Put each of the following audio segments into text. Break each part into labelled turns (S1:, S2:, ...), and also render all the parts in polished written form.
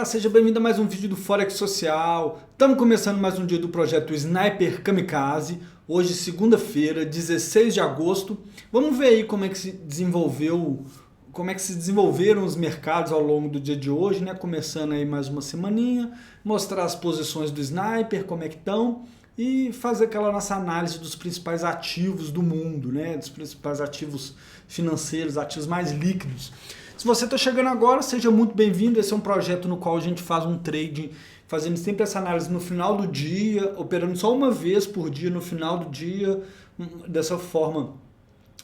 S1: seja bem-vindo a mais um vídeo do Forex Social. Estamos começando mais um dia do projeto Sniper Kamikaze. Hoje, segunda-feira, 16 de agosto. Vamos ver aí como é que se desenvolveram os mercados ao longo do dia de hoje, né? Começando aí mais uma semaninha, mostrar as posições do Sniper, como é que estão, e fazer aquela nossa análise dos principais ativos do mundo, né? Dos principais ativos financeiros, ativos mais líquidos. Se você está chegando agora, seja muito bem-vindo. Esse é um projeto no qual a gente faz um trade, fazendo sempre essa análise no final do dia, operando só uma vez por dia no final do dia, dessa forma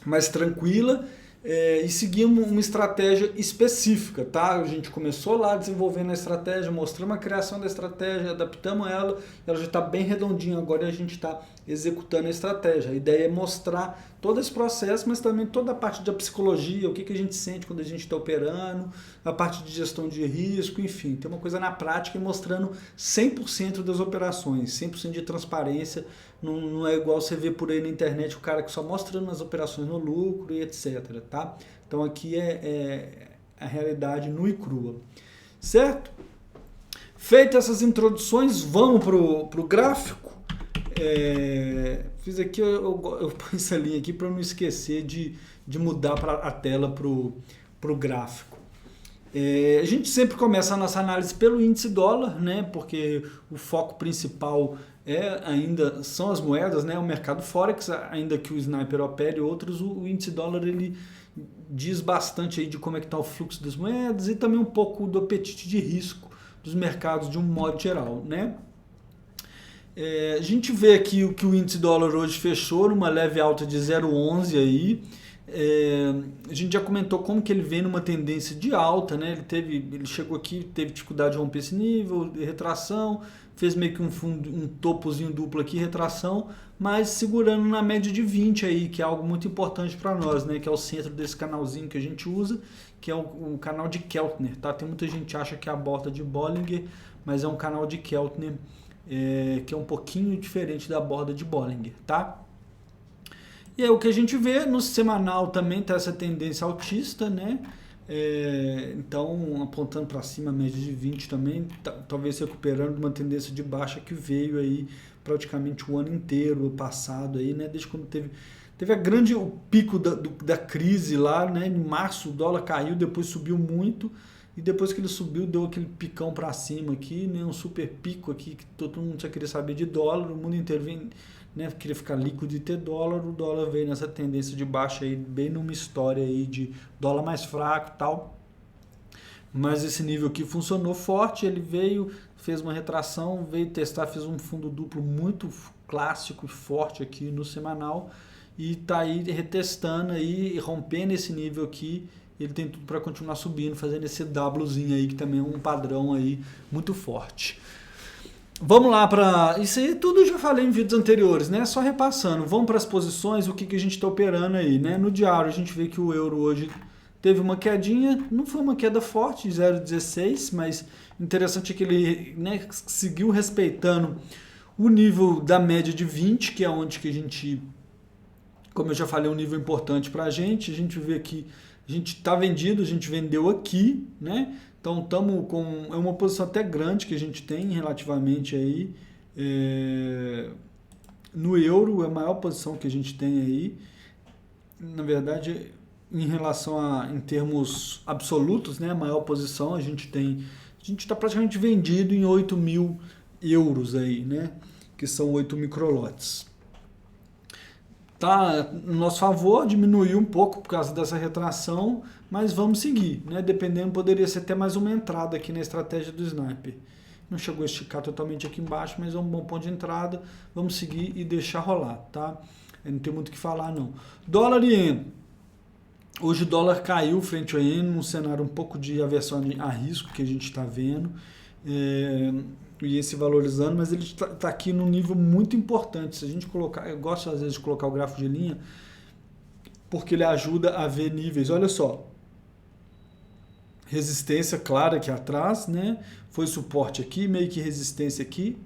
S1: mais tranquila, e seguimos uma estratégia específica, tá? A gente começou lá desenvolvendo a estratégia, mostramos a criação da estratégia, adaptamos ela já está bem redondinha agora e a gente está executando a estratégia. A ideia é mostrar todo esse processo, mas também toda a parte da psicologia, o que a gente sente quando a gente está operando, a parte de gestão de risco, enfim, tem uma coisa na prática mostrando 100% das operações, 100% de transparência. Não é igual você ver por aí na internet o cara que só mostrando as operações no lucro e etc, tá? Então aqui é a realidade nua e crua, certo? Feitas essas introduções, vamos pro gráfico. Fiz aqui, eu ponho essa linha aqui para não esquecer de mudar a tela pro gráfico. A gente sempre começa a nossa análise pelo índice dólar, né? Porque o foco principal ainda são as moedas, né? O mercado Forex, ainda que o Sniper opere outros, o índice dólar ele diz bastante aí de como é que está o fluxo das moedas e também um pouco do apetite de risco dos mercados de um modo geral, né? A gente vê aqui que o índice dólar hoje fechou numa leve alta de 0,11 aí. A gente já comentou como que ele vem numa tendência de alta, né? Ele chegou aqui, teve dificuldade de romper esse nível, retração, fez meio que um topozinho duplo aqui, retração, mas segurando na média de 20 aí, que é algo muito importante para nós, né? Que é o centro desse canalzinho que a gente usa, que é o canal de Keltner, tá? Tem muita gente que acha que é a borda de Bollinger, mas é um canal de Keltner, que é um pouquinho diferente da borda de Bollinger, tá? E aí o que a gente vê no semanal também está essa tendência altista, né? Então apontando para cima, a média de 20 também, talvez recuperando uma tendência de baixa que veio aí praticamente o ano inteiro passado aí, né? Desde quando teve o pico da crise lá, né? Em março o dólar caiu, depois subiu muito, e depois que ele subiu deu aquele picão para cima aqui, né? Um super pico aqui que todo mundo já queria saber de dólar, o mundo inteiro vem, né, queria ficar líquido e ter dólar, o dólar veio nessa tendência de baixa aí, bem numa história aí de dólar mais fraco e tal, mas esse nível aqui funcionou forte, ele veio, fez uma retração, veio testar, fez um fundo duplo muito clássico e forte aqui no semanal, e tá aí retestando aí, rompendo esse nível aqui, ele tem tudo para continuar subindo, fazendo esse Wzinho aí, que também é um padrão aí muito forte. Vamos lá para... Isso aí tudo eu já falei em vídeos anteriores, né? Só repassando. Vamos para as posições, o que a gente está operando aí, né? No diário a gente vê que o euro hoje teve uma quedinha, não foi uma queda forte, 0,16, mas interessante é que ele, né, seguiu respeitando o nível da média de 20, que é onde que a gente, como eu já falei, um nível importante para a gente vê que a gente está vendido, a gente vendeu aqui, né? Então estamos com uma posição até grande que a gente tem relativamente aí, no euro, é a maior posição que a gente tem aí, na verdade, em relação em termos absolutos, né, a maior posição a gente está praticamente vendido em 8 mil euros aí, né, que são 8 microlotes. Tá no nosso favor, diminuiu um pouco por causa dessa retração, mas vamos seguir, né? Dependendo, poderia ser até mais uma entrada aqui na estratégia do Sniper. Não chegou a esticar totalmente aqui embaixo, mas é um bom ponto de entrada. Vamos seguir e deixar rolar, tá? Não tem muito o que falar, não. Dólar e iene. Hoje o dólar caiu frente ao iene, num cenário um pouco de aversão a risco que a gente está vendo. O iene se valorizando, mas ele está aqui num nível muito importante. Se a gente colocar, eu gosto às vezes de colocar o gráfico de linha, porque ele ajuda a ver níveis. Olha só, resistência clara aqui atrás, né? Foi suporte aqui, meio que resistência aqui.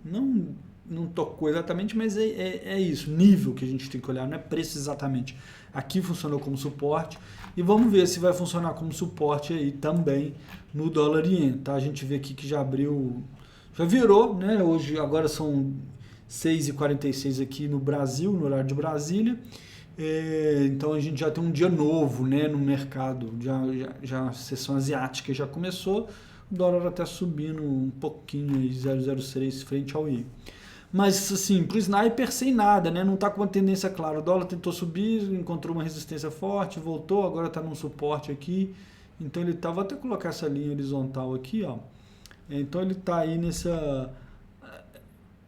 S1: não tocou exatamente, mas é isso, nível que a gente tem que olhar, não é preço exatamente. Aqui funcionou como suporte e vamos ver se vai funcionar como suporte aí também no dólar ien, tá? A gente vê aqui que já abriu, já virou, né? Hoje, agora são 6h46 aqui no Brasil, no horário de Brasília. Então a gente já tem um dia novo, né, no mercado, já a sessão asiática já começou, o dólar até subindo um pouquinho, 0,06 frente ao ien. Mas assim, para o sniper sem nada, né? Não está com uma tendência clara. O dólar tentou subir, encontrou uma resistência forte, voltou, agora está num suporte aqui. Então ele tá, vou até colocar essa linha horizontal aqui, ó. Então ele está aí nessa...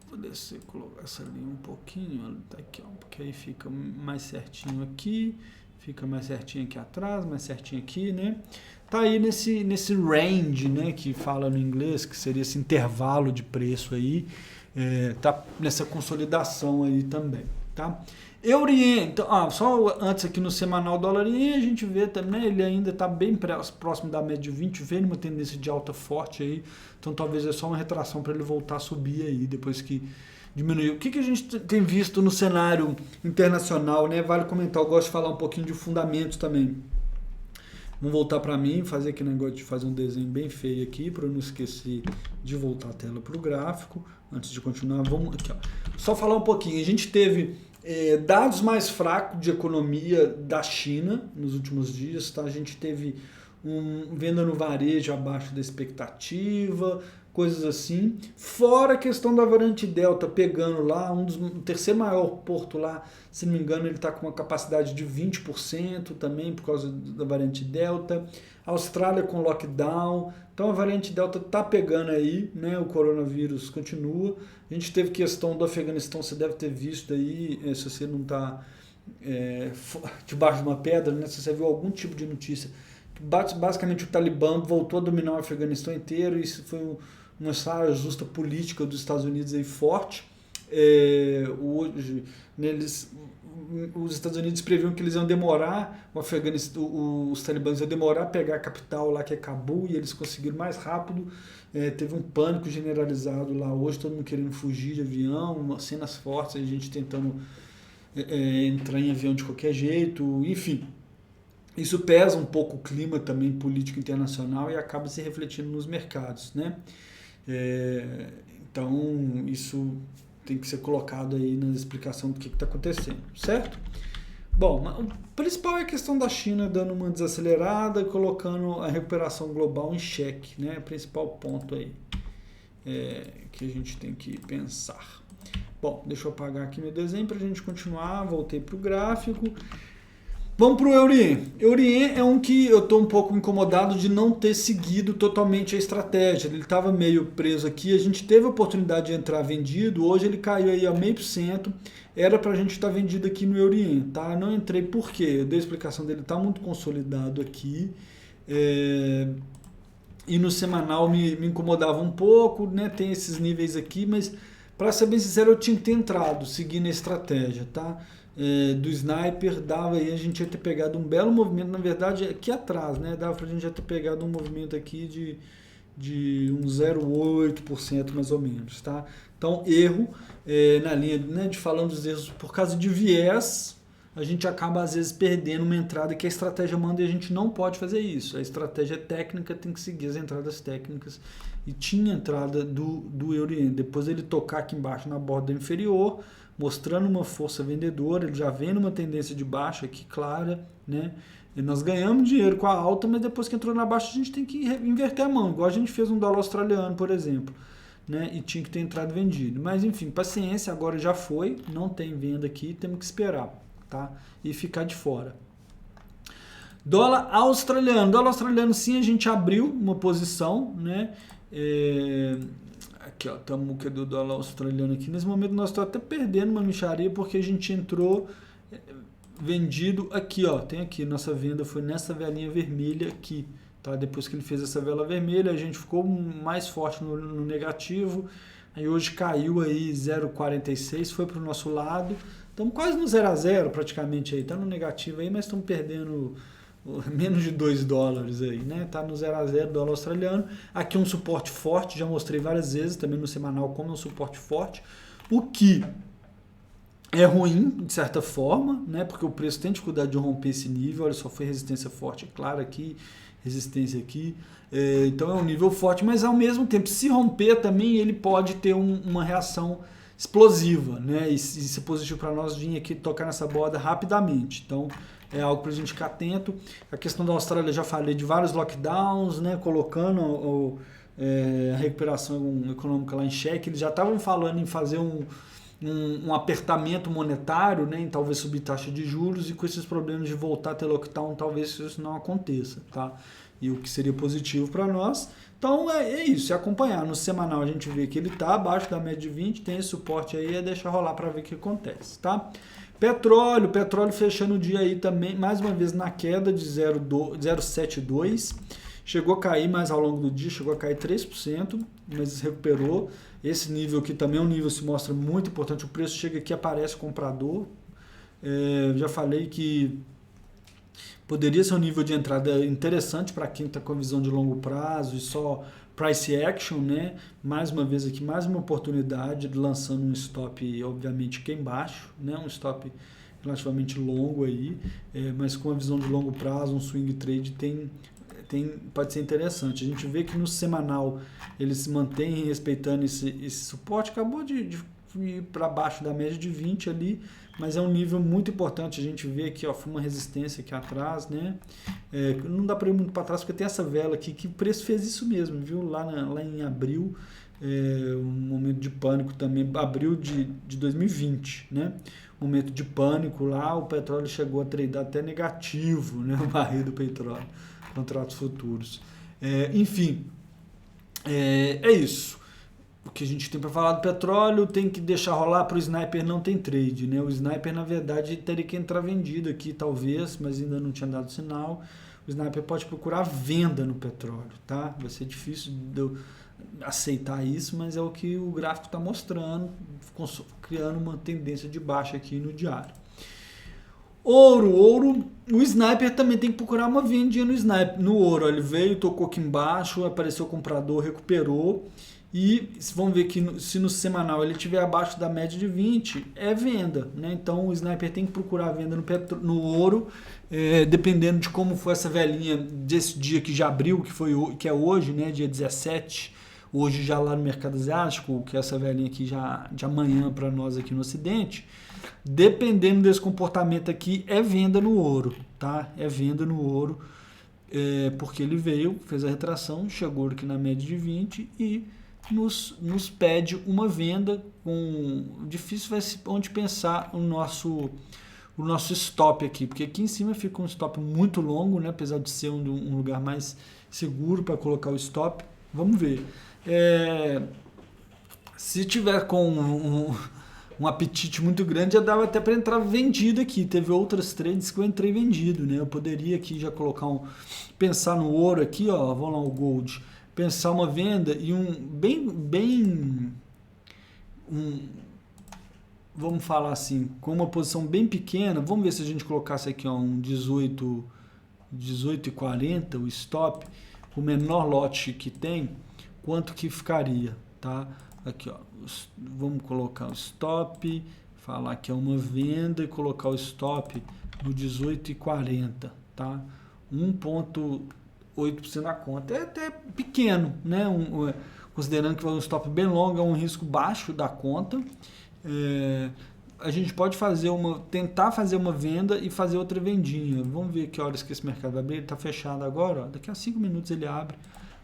S1: Vou descer, colocar essa linha um pouquinho, tá aqui, ó, porque aí fica mais certinho aqui, fica mais certinho aqui atrás, mais certinho aqui, né? Tá aí nesse range, né, que fala no inglês, que seria esse intervalo de preço aí. Tá nessa consolidação aí também, tá? Euro-ien, então, só antes aqui no semanal dólar-ien, a gente vê também, ele ainda está bem próximo da média de 20, vem numa tendência de alta forte aí, então talvez é só uma retração para ele voltar a subir aí, depois que diminuiu. O que a gente tem visto no cenário internacional, né? Vale comentar, eu gosto de falar um pouquinho de fundamentos também. Vamos voltar para mim, fazer aquele negócio de fazer um desenho bem feio aqui, para eu não esquecer de voltar a tela para o gráfico. Antes de continuar, vamos aqui, ó. Só falar um pouquinho. A gente teve dados mais fracos de economia da China nos últimos dias, tá? A gente teve venda no varejo abaixo da expectativa, coisas assim. Fora a questão da variante Delta pegando lá, o terceiro maior porto lá, se não me engano, ele está com uma capacidade de 20% também por causa da variante Delta. Austrália com lockdown. Então a variante Delta está pegando aí, né? O coronavírus continua. A gente teve questão do Afeganistão, você deve ter visto aí, se você não está debaixo de uma pedra, né? Se você viu algum tipo de notícia. Basicamente o Talibã voltou a dominar o Afeganistão inteiro, isso foi uma saia justa política dos Estados Unidos aí forte. Hoje, os Estados Unidos previam que eles iam demorar, os talibãs iam demorar a pegar a capital lá, que é Cabul, e eles conseguiram mais rápido. Teve um pânico generalizado lá hoje, todo mundo querendo fugir de avião, cenas fortes, a gente tentando entrar em avião de qualquer jeito, enfim. Isso pesa um pouco o clima também político internacional e acaba se refletindo nos mercados, né? Então, isso tem que ser colocado aí na explicação do que está acontecendo, certo? Bom, o principal é a questão da China dando uma desacelerada e colocando a recuperação global em xeque, né? O principal ponto aí que a gente tem que pensar. Bom, deixa eu apagar aqui meu desenho para a gente continuar. Voltei para o gráfico. Vamos para o Euro-ien. Euro-ien é um que eu estou um pouco incomodado de não ter seguido totalmente a estratégia. Ele estava meio preso aqui, a gente teve a oportunidade de entrar vendido, hoje ele caiu aí a 0,5%, era para a gente estar vendido aqui no Euro-ien, tá? Eu não entrei por quê? Eu dei a explicação dele, está muito consolidado aqui, e no semanal me incomodava um pouco, né? Tem esses níveis aqui, mas para ser bem sincero eu tinha que ter entrado, seguindo a estratégia, tá? Do sniper, dava aí, a gente ia ter pegado um belo movimento, na verdade aqui atrás, né, dava pra gente já ter pegado um movimento aqui de um 0,8% mais ou menos, tá? Então erro, na linha, né, de falando dos erros por causa de viés, a gente acaba às vezes perdendo uma entrada que a estratégia manda e a gente não pode fazer isso, a estratégia técnica tem que seguir as entradas técnicas e tinha entrada do Euro-ien, depois ele tocar aqui embaixo na borda inferior, mostrando uma força vendedora, ele já vem numa tendência de baixa aqui clara, né? E nós ganhamos dinheiro com a alta, mas depois que entrou na baixa a gente tem que inverter a mão, igual a gente fez um dólar australiano, por exemplo, né? E tinha que ter entrado vendido. Mas enfim, paciência, agora já foi, não tem venda aqui, temos que esperar, tá? E ficar de fora. Dólar australiano sim, a gente abriu uma posição, né? Aqui, ó, tamuca do dólar australiano aqui. Nesse momento nós estamos até perdendo uma mixaria porque a gente entrou vendido aqui, ó. Tem aqui, nossa venda foi nessa velinha vermelha aqui, tá? Depois que ele fez essa vela vermelha, a gente ficou mais forte no negativo. Aí hoje caiu aí 0,46, foi para o nosso lado. Estamos quase no 0 a 0 praticamente aí. Está no negativo aí, mas estamos perdendo menos de 2 dólares aí, né? Tá no 0 a 0 dólar australiano. Aqui um suporte forte, já mostrei várias vezes também no semanal como é um suporte forte. o que é ruim, de certa forma, né? Porque o preço tem dificuldade de romper esse nível. Olha só, foi resistência forte, claro, aqui, resistência aqui. Então é um nível forte, mas ao mesmo tempo, se romper também, ele pode ter uma reação explosiva, né? E isso é positivo para nós vir aqui tocar nessa borda rapidamente. Então é algo para a gente ficar atento. A questão da Austrália, já falei de vários lockdowns, né? Colocando a recuperação econômica lá em xeque. Eles já estavam falando em fazer um apertamento monetário, né, em talvez subir taxa de juros, e com esses problemas de voltar a ter lockdown, talvez isso não aconteça, tá? E o que seria positivo para nós. Então é isso, é acompanhar. No semanal a gente vê que ele está abaixo da média de 20, tem esse suporte aí, é deixar rolar para ver o que acontece, tá? Petróleo fechando o dia aí também, mais uma vez na queda de 0,72, chegou a cair mais ao longo do dia, chegou a cair 3%, mas recuperou. Esse nível aqui também é um nível que se mostra muito importante. O preço chega aqui, aparece comprador. Já falei que poderia ser um nível de entrada interessante para quem está com a visão de longo prazo e só price action, né? Mais uma vez aqui, mais uma oportunidade, lançando um stop, obviamente, aqui embaixo, né? Um stop relativamente longo aí, mas com a visão de longo prazo, um swing trade pode ser interessante. A gente vê que no semanal ele se mantém respeitando esse suporte, acabou de ir para baixo da média de 20 ali, mas é um nível muito importante. A gente vê aqui, ó, foi uma resistência aqui atrás, né? Não dá para ir muito para trás porque tem essa vela aqui que o preço fez isso mesmo, viu? Lá em abril, um momento de pânico também, abril de 2020, né? Momento de pânico lá, o petróleo chegou a tradear até negativo, né? O barril do petróleo, contratos futuros. Enfim, é isso. O que a gente tem para falar do petróleo, tem que deixar rolar. Para o sniper não tem trade, né? O sniper, na verdade, teria que entrar vendido aqui, talvez, mas ainda não tinha dado sinal. O sniper pode procurar venda no petróleo, tá? Vai ser difícil de eu aceitar isso, mas é o que o gráfico está mostrando, criando uma tendência de baixa aqui no diário. Ouro, o sniper também tem que procurar uma vendinha no ouro. Ele veio, tocou aqui embaixo, apareceu o comprador, recuperou. E vamos ver que se no semanal ele estiver abaixo da média de 20, é venda, né? Então o sniper tem que procurar a venda no ouro, dependendo de como foi essa velhinha desse dia que já abriu, que é hoje, né? Dia 17, hoje já lá no mercado asiático, que é essa velhinha aqui já de amanhã para nós aqui no Ocidente. Dependendo desse comportamento aqui, é venda no ouro, tá? É venda no ouro, porque ele veio, fez a retração, chegou aqui na média de 20 e nos pede uma venda. Difícil vai ser onde pensar o nosso stop aqui, porque aqui em cima fica um stop muito longo, né? Apesar de ser um lugar mais seguro para colocar o stop. Vamos ver. Se tiver com um apetite muito grande, já dava até para entrar vendido aqui. Teve outras trades que eu entrei vendido, né? Eu poderia aqui já colocar pensar no ouro aqui, ó, vamos lá, o gold, pensar uma venda e vamos falar assim, com uma posição bem pequena. Vamos ver se a gente colocasse aqui, ó, um 18,40, o stop, o menor lote que tem, quanto que ficaria, tá? Aqui, ó, vamos colocar o stop, falar que é uma venda e colocar o stop no 18,40, tá? 1,8% da conta. É até pequeno, né? Considerando que vai um stop bem longo, é um risco baixo da conta. A gente pode tentar fazer uma venda e fazer outra vendinha. Vamos ver que horas que esse mercado vai abrir. Ele está fechado agora, ó. Daqui a 5 minutos ele abre.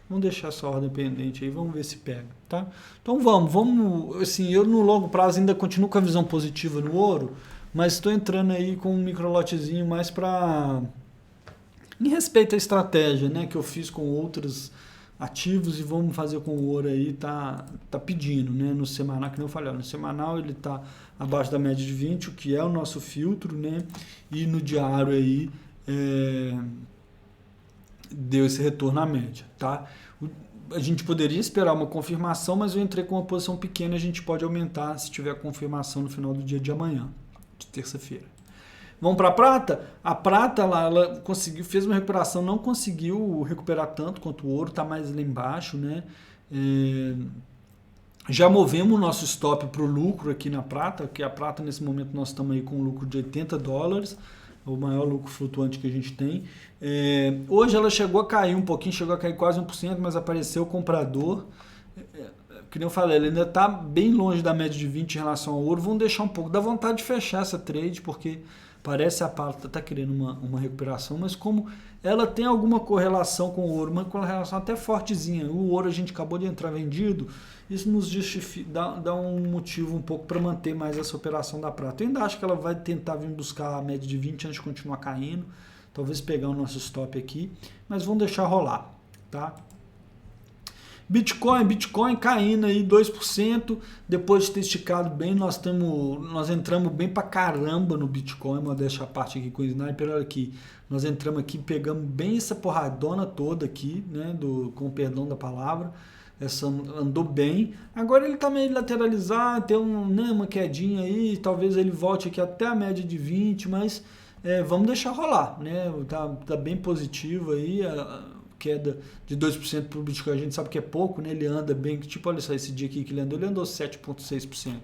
S1: Vamos deixar essa ordem pendente aí, vamos ver se pega, tá? Então vamos, assim, eu no longo prazo ainda continuo com a visão positiva no ouro, mas estou entrando aí com um microlotezinho mais em respeito à estratégia, né, que eu fiz com outros ativos, e vamos fazer com o ouro aí, tá pedindo, né, no semanal, que nem eu falei, ó, no semanal ele tá abaixo da média de 20, o que é o nosso filtro, né, e no diário aí, deu esse retorno à média, tá? A gente poderia esperar uma confirmação, mas eu entrei com uma posição pequena, a gente pode aumentar se tiver confirmação no final do dia de amanhã, de terça-feira. Vamos para a prata? A prata lá, ela fez uma recuperação, não conseguiu recuperar tanto quanto o ouro, está mais lá embaixo, né? Já movemos o nosso stop para o lucro aqui na prata, que a prata nesse momento nós estamos aí com um lucro de $80, o maior lucro flutuante que a gente tem. Hoje ela chegou a cair um pouquinho, chegou a cair quase 1%, mas apareceu o comprador. Que nem eu falei, ele ainda está bem longe da média de 20 em relação ao ouro. Vamos deixar um pouco, dá vontade de fechar essa trade, porque parece a prata está querendo uma recuperação, mas como ela tem alguma correlação com o ouro, uma correlação até fortezinha. O ouro a gente acabou de entrar vendido, isso nos justifica, dá um motivo um pouco para manter mais essa operação da prata. Eu ainda acho que ela vai tentar vir buscar a média de 20 antes de continuar caindo, talvez pegar o nosso stop aqui, mas vamos deixar rolar, tá? Bitcoin caindo aí 2%, depois de ter esticado bem, nós entramos bem pra caramba no Bitcoin, vou deixar a parte aqui com o Sniper, olha aqui, nós entramos aqui, pegamos bem essa porradona toda aqui, né, com o perdão da palavra, essa andou bem, agora ele tá meio lateralizado, tem uma quedinha aí, talvez ele volte aqui até a média de 20, mas vamos deixar rolar, né, tá bem positivo aí, queda de 2% para o Bitcoin, a gente sabe que é pouco, né? Ele anda bem, tipo, olha só, esse dia aqui que ele andou 7,6%.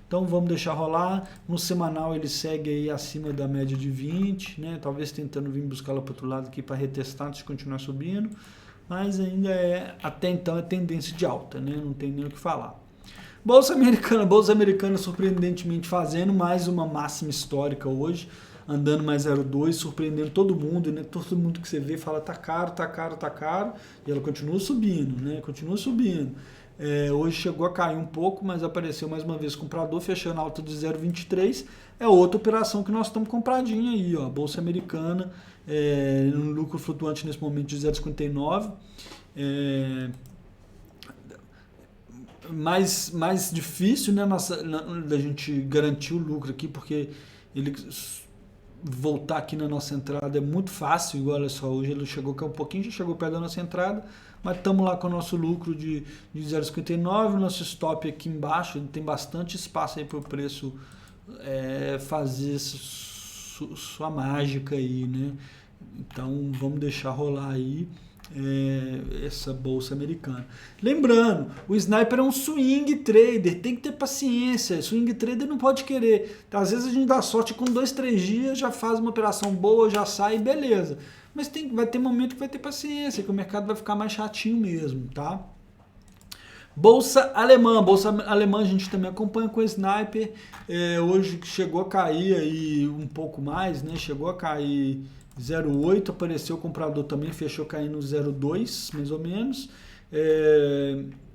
S1: Então vamos deixar rolar. No semanal ele segue aí acima da média de 20, né? Talvez tentando vir buscar lá para o outro lado aqui para retestar antes de continuar subindo, mas ainda até então é tendência de alta, né? Não tem nem o que falar. Bolsa americana surpreendentemente fazendo mais uma máxima histórica hoje, andando mais 0,2, surpreendendo todo mundo, né? Todo mundo que você vê fala tá caro, e ela continua subindo, né? Continua subindo. Hoje chegou a cair um pouco, mas apareceu mais uma vez comprador, fechando alta de 0,23. É outra operação que nós estamos compradinha aí, ó. Bolsa americana, um lucro flutuante nesse momento de 0,59. Mais difícil, né, da gente garantir o lucro aqui, porque ele voltar aqui na nossa entrada é muito fácil, igual olha só, hoje ele chegou aqui um pouquinho, já chegou perto da nossa entrada, mas estamos lá com o nosso lucro de 0,59, nosso stop aqui embaixo, tem bastante espaço aí para o preço fazer sua mágica aí, né? Então vamos deixar rolar aí essa bolsa americana. Lembrando, o Sniper é um swing trader, tem que ter paciência. Swing trader não pode querer. Às vezes a gente dá sorte com 2, 3 dias, já faz uma operação boa, já sai, beleza. Mas vai ter momento que vai ter paciência, que o mercado vai ficar mais chatinho mesmo, tá? Bolsa alemã a gente também acompanha com o Sniper. Hoje chegou a cair aí um pouco mais, né? Chegou a cair 0,8, apareceu o comprador também, fechou caindo 0,2, mais ou menos.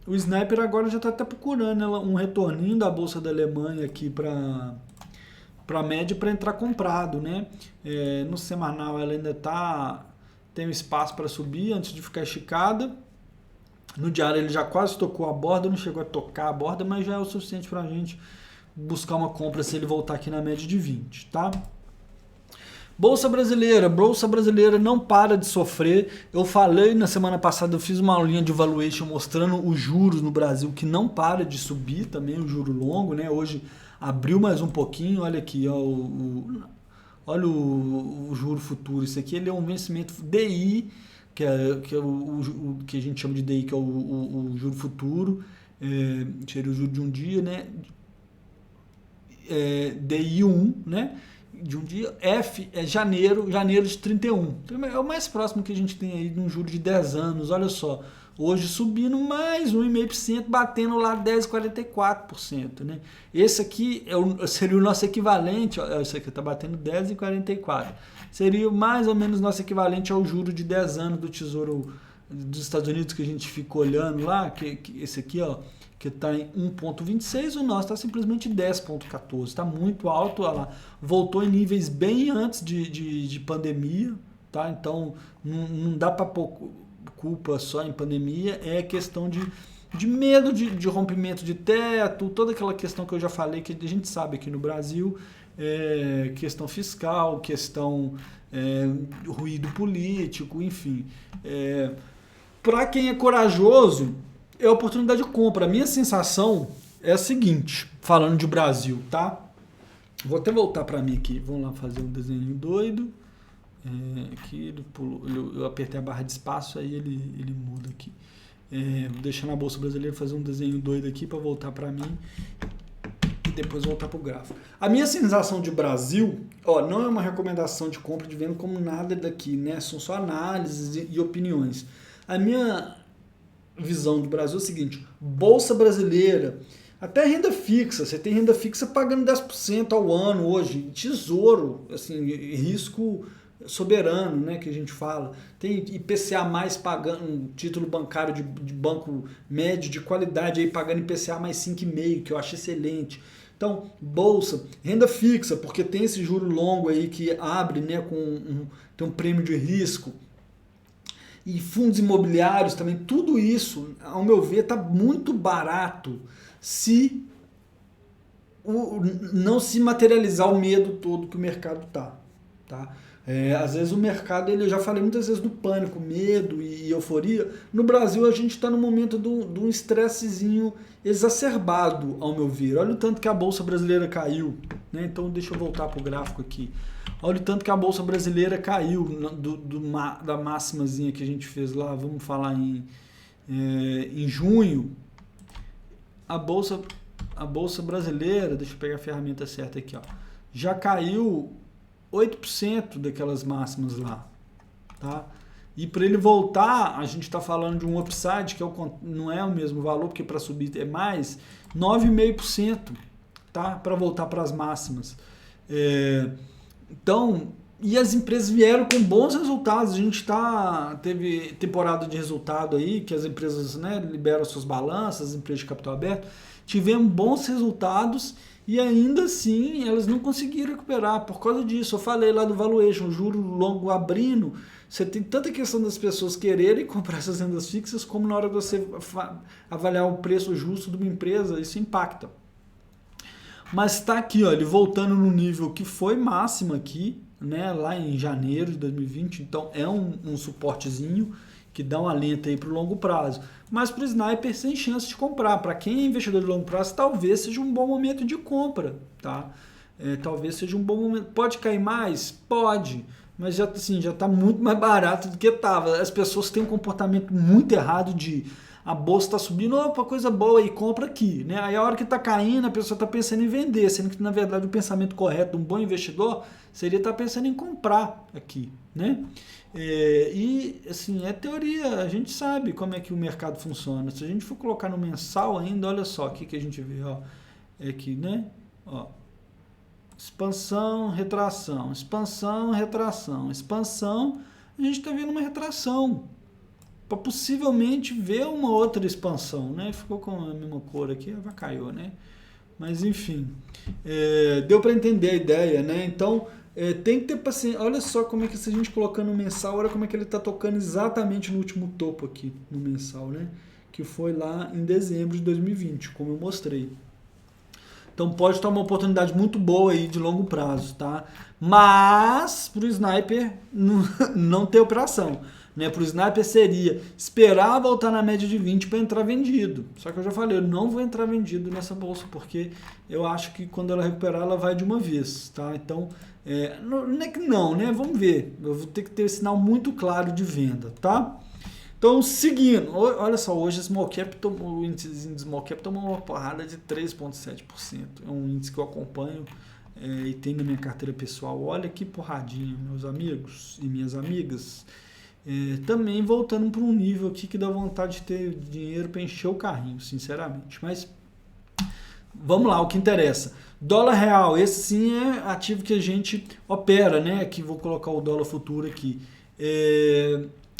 S1: O Sniper agora já está até procurando um retorninho da Bolsa da Alemanha aqui para a média para entrar comprado, né? No semanal ela ainda tem um espaço para subir antes de ficar esticada. No diário ele já quase tocou a borda, não chegou a tocar a borda, mas já é o suficiente para a gente buscar uma compra se ele voltar aqui na média de 20, tá? Bolsa brasileira não para de sofrer. Eu falei na semana passada, eu fiz uma aulinha de valuation mostrando os juros no Brasil, que não para de subir também, o juro longo, né? Hoje abriu mais um pouquinho, olha aqui, ó, olha o juro futuro. Isso aqui ele é um vencimento DI, que é o que a gente chama de DI, que é o juro futuro, seria o juro de um dia, né? DI1, né? De um dia, F é janeiro de 31. Então, é o mais próximo que a gente tem aí de um juro de 10 anos, olha só. Hoje subindo mais 1,5%, batendo lá 10,44%, né? Esse aqui seria o nosso equivalente, ó, esse aqui está batendo 10,44%. Seria mais ou menos nosso equivalente ao juro de 10 anos do Tesouro dos Estados Unidos que a gente ficou olhando lá, que esse aqui, ó, que está em 1,26, o nosso está simplesmente 10,14, está muito alto, olha lá, voltou em níveis bem antes de pandemia, tá? Então não dá para pôr culpa só em pandemia, é questão de medo de rompimento de teto, toda aquela questão que eu já falei, que a gente sabe aqui no Brasil, questão fiscal, questão ruído político, enfim. Para quem é corajoso, é oportunidade de compra. A minha sensação é a seguinte, falando de Brasil, tá? Vou até voltar para mim aqui. Vamos lá fazer um desenho doido. Aqui eu apertei a barra de espaço, aí ele muda aqui. Vou deixar na Bolsa Brasileira fazer um desenho doido aqui para voltar para mim e depois voltar para o gráfico. A minha sensação de Brasil, não é uma recomendação de compra e de venda como nada daqui, né? São só análises e opiniões. A minha visão do Brasil é o seguinte: Bolsa Brasileira, até renda fixa, você tem renda fixa pagando 10% ao ano hoje, tesouro, assim, risco soberano, né, que a gente fala. Tem IPCA mais pagando, um título bancário de banco médio de qualidade aí pagando IPCA mais 5,5, que eu acho excelente. Então, bolsa, renda fixa, porque tem esse juro longo aí que abre, né, tem um prêmio de risco. E fundos imobiliários também, tudo isso, ao meu ver, está muito barato se não se materializar o medo todo que o mercado tá. Às vezes o mercado, eu já falei muitas vezes do pânico, medo e euforia. No Brasil a gente está no momento de um estressezinho exacerbado, ao meu ver. Olha o tanto que a Bolsa Brasileira caiu, né? Então deixa eu voltar para o gráfico aqui. Olha o tanto que a Bolsa Brasileira caiu da máximazinha que a gente fez lá, vamos falar em junho. A Bolsa Brasileira, deixa eu pegar a ferramenta certa aqui, já caiu 8% daquelas máximas lá, tá? E para ele voltar, a gente está falando de um upside, que não é o mesmo valor, porque para subir é mais, 9,5%, tá? Para voltar para as máximas. Então, e as empresas vieram com bons resultados. A gente teve temporada de resultado aí, que as empresas, né, liberam suas balanças, as empresas de capital aberto, tivemos bons resultados. E ainda assim, elas não conseguiram recuperar por causa disso. Eu falei lá do valuation, juro longo abrindo. Você tem tanta questão das pessoas quererem comprar essas rendas fixas, como na hora de você avaliar o preço justo de uma empresa, isso impacta. Mas está aqui, ele voltando no nível que foi máximo aqui, né, lá em janeiro de 2020. Então é um suportezinho que dá um alento aí para o longo prazo. Mas para o sniper, sem chance de comprar. Para quem é investidor de longo prazo, talvez seja um bom momento de compra. Tá? Talvez seja um bom momento. Pode cair mais? Pode. Mas já está muito mais barato do que estava. As pessoas têm um comportamento muito errado de a bolsa está subindo, opa, coisa boa, e compra aqui. Né? Aí a hora que está caindo, a pessoa está pensando em vender, sendo que na verdade o pensamento correto de um bom investidor seria estar pensando em comprar aqui. Né? E assim, é teoria, a gente sabe como é que o mercado funciona. Se a gente for colocar no mensal ainda, olha só o que a gente vê, aqui, né? Expansão, retração, expansão, retração, expansão, a gente está vendo uma retração para possivelmente ver uma outra expansão, né? Ficou com a mesma cor aqui, avacaiou, né? Mas enfim, deu para entender a ideia, né? Então tem que ter paciência. Olha só como é que, se a gente colocando no mensal, olha como é que ele está tocando exatamente no último topo aqui no mensal, né? Que foi lá em dezembro de 2020, como eu mostrei. Então pode estar uma oportunidade muito boa aí de longo prazo, tá? Mas para o sniper não ter operação. Né? Para o sniper seria esperar voltar na média de 20 para entrar vendido. Só que eu já falei, eu não vou entrar vendido nessa bolsa, porque eu acho que quando ela recuperar, ela vai de uma vez. Tá? Então, não é que não, né? Vamos ver. Eu vou ter que ter um sinal muito claro de venda. Tá? Então, seguindo, olha só, hoje o índice de Small Cap tomou uma porrada de 3,7%. É um índice que eu acompanho e tem na minha carteira pessoal. Olha que porradinha, meus amigos e minhas amigas. Também voltando para um nível aqui que dá vontade de ter dinheiro para encher o carrinho, sinceramente. Mas vamos lá, o que interessa. Dólar real, esse sim é ativo que a gente opera, né? Aqui vou colocar o dólar futuro aqui.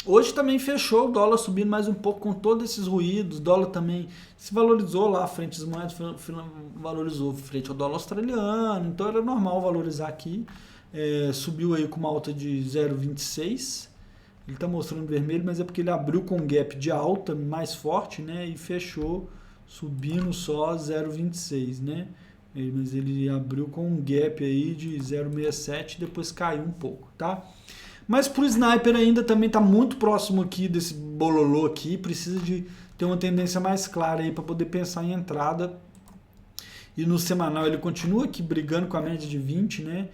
S1: Hoje também fechou o dólar subindo mais um pouco com todos esses ruídos. O dólar também se valorizou lá frente às moedas, valorizou frente ao dólar australiano. Então era normal valorizar aqui. Subiu aí com uma alta de 0,26. Ele está mostrando vermelho, mas é porque ele abriu com um gap de alta mais forte, né? E fechou subindo só 0,26, né? Mas ele abriu com um gap aí de 0,67 e depois caiu um pouco, tá? Mas para o sniper ainda também está muito próximo aqui desse bololô aqui, precisa de ter uma tendência mais clara aí para poder pensar em entrada. E no semanal ele continua aqui brigando com a média de 20, né?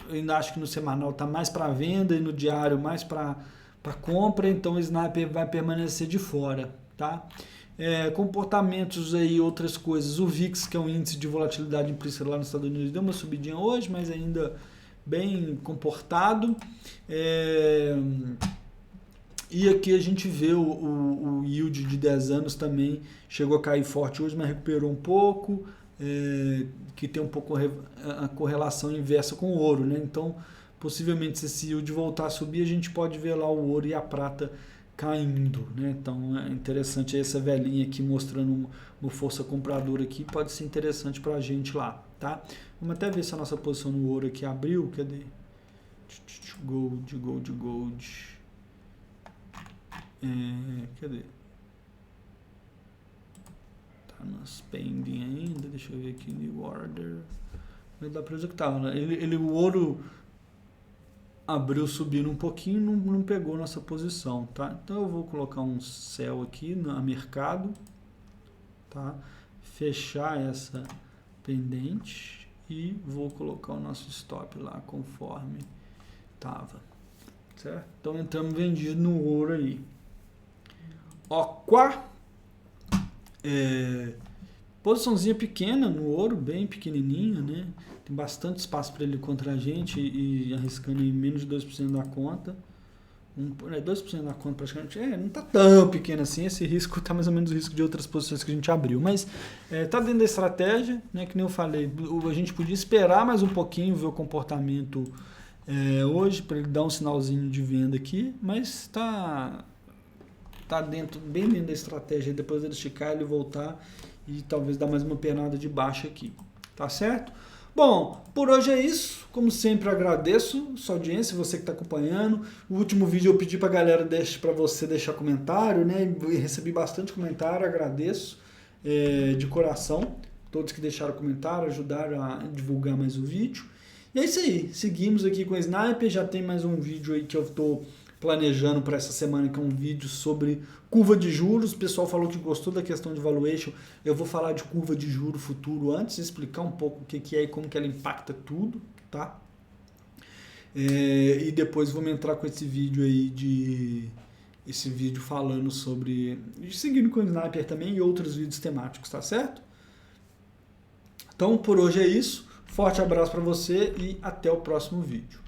S1: Eu ainda acho que no semanal está mais para venda e no diário mais para para compra, então o Sniper vai permanecer de fora, tá? Comportamentos aí, outras coisas. O VIX, que é um índice de volatilidade implícita lá nos Estados Unidos, deu uma subidinha hoje, mas ainda bem comportado. E aqui a gente vê o yield de 10 anos também chegou a cair forte hoje, mas recuperou um pouco, que tem um pouco a correlação inversa com o ouro, né? Então, possivelmente, se esse yield voltar a subir, a gente pode ver lá o ouro e a prata caindo, né? Então é interessante essa velhinha aqui mostrando uma força compradora aqui, pode ser interessante para a gente lá, tá? Vamos até ver se a nossa posição no ouro aqui abriu, cadê? Gold. Cadê? Tá nas pending ainda, deixa eu ver aqui, new order. Mas dá para executar, né? O ouro abriu subindo um pouquinho, não pegou nossa posição, tá? Então eu vou colocar um sell aqui no mercado, tá? Fechar essa pendente e vou colocar o nosso stop lá conforme tava, certo? Então entramos vendido no ouro aí. Posiçãozinha pequena no ouro, bem pequenininha, né? Tem bastante espaço para ele contra a gente e arriscando em menos de 2% da conta. 2% da conta praticamente. Não está tão pequeno assim, esse risco está mais ou menos o risco de outras posições que a gente abriu. Mas está dentro da estratégia, né? Que nem eu falei, a gente podia esperar mais um pouquinho, ver o comportamento hoje, para ele dar um sinalzinho de venda aqui, mas está bem dentro da estratégia. Depois ele esticar, ele voltar e talvez dar mais uma pernada de baixa aqui. Tá certo? Bom, por hoje é isso. Como sempre, agradeço a sua audiência, você que está acompanhando. O último vídeo eu pedi para a galera para você deixar comentário, né? E recebi bastante comentário, agradeço de coração. Todos que deixaram comentário, ajudaram a divulgar mais o vídeo. E é isso aí, seguimos aqui com a Sniper. Já tem mais um vídeo aí que eu estou planejando para essa semana, que é um vídeo sobre curva de juros. O pessoal falou que gostou da questão de valuation. Eu vou falar de curva de juro futuro antes, explicar um pouco o que é e como que ela impacta tudo, tá? E depois vamos entrar com esse vídeo aí esse vídeo falando sobre seguindo com o Sniper também e outros vídeos temáticos, tá certo? Então por hoje é isso. Forte abraço para você e até o próximo vídeo.